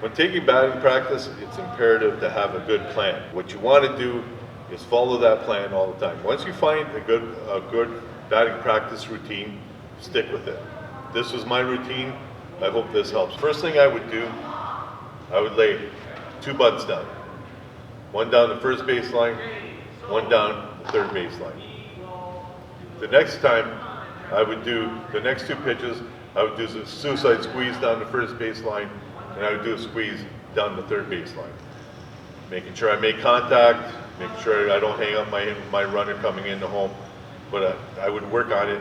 When taking batting practice, it's imperative to have a good plan. What you want to do is follow that plan all the time. Once you find a good batting practice routine, stick with it. This was my routine. I hope this helps. First thing I would do, I would lay 2 bunts down. One down the first baseline, one down the third baseline. The next time, I would do the next 2 pitches, I would do a suicide squeeze down the first baseline, and I would do a squeeze down the third baseline. Making sure I make contact, making sure I don't hang up my runner coming into home. But I would work on it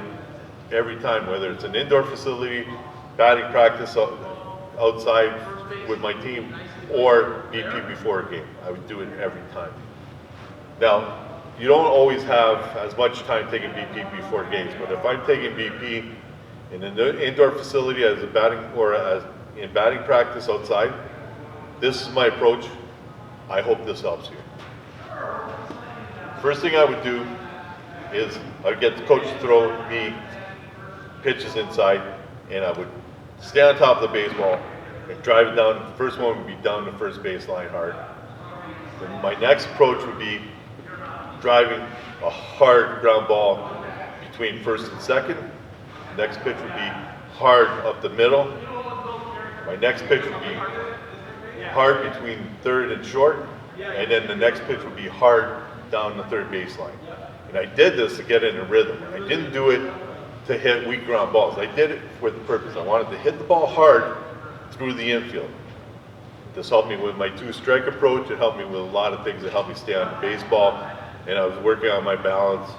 every time, whether it's an indoor facility, batting practice outside with my team, or BP before a game. I would do it every time. Now, you don't always have as much time taking BP before games, but if I'm taking BP in an indoor facility as a batting or as in batting practice outside, this is my approach. I hope this helps you. First thing I would do is I would get the coach to throw me pitches inside, and I would stay on top of the baseball and drive it down. The first one would be down the first baseline hard. Then my next approach would be driving a hard ground ball between first and second. The next pitch would be hard up the middle. My next pitch would be hard between third and short, and then the next pitch would be hard down the third baseline. And I did this to get in a rhythm. I didn't do it to hit weak ground balls. I did it for the purpose. I wanted to hit the ball hard through the infield. This helped me with my 2-strike approach. It helped me with a lot of things. It helped me stay on the baseball, and I was working on my balance.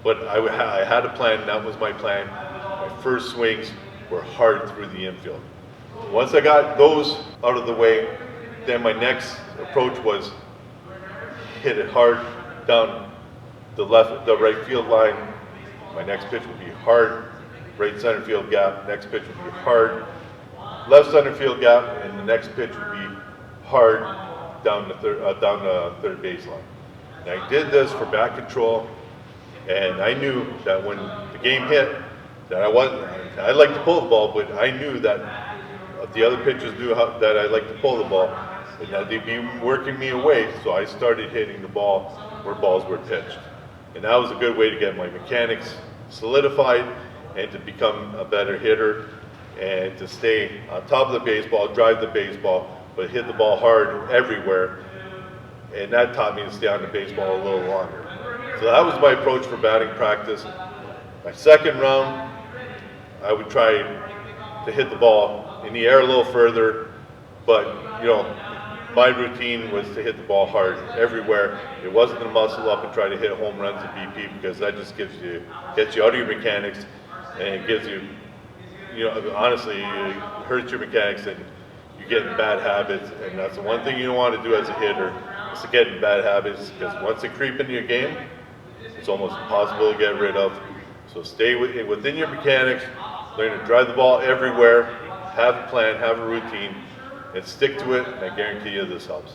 But I had a plan. That was my plan. My first swings were hard through the infield. Once I got those out of the way, then my next approach was hit it hard down the right field line. My next pitch would be hard right center field gap. Next pitch would be hard left center field gap, and the next pitch would be hard down the third baseline. And I did this for bat control, and I knew that when the game hit, that I like to pull the ball, but I knew that the other pitchers knew that I like to pull the ball, and that they'd be working me away, so I started hitting the ball where balls were pitched. And that was a good way to get my mechanics solidified and to become a better hitter and to stay on top of the baseball, drive the baseball, but hit the ball hard everywhere. And that taught me to stay on the baseball a little longer. So that was my approach for batting practice. My second round, I would try to hit the ball in the air a little further, but my routine was to hit the ball hard everywhere. It wasn't to muscle up and try to hit home runs at BP, because that just gets you out of your mechanics, and it gives you, honestly, it hurts your mechanics, and you get in bad habits. And that's the one thing you don't want to do as a hitter, is to get in bad habits, because once they creep into your game, it's almost impossible to get rid of. So stay within your mechanics, learn to drive the ball everywhere, have a plan, have a routine, and stick to it, and I guarantee you this helps.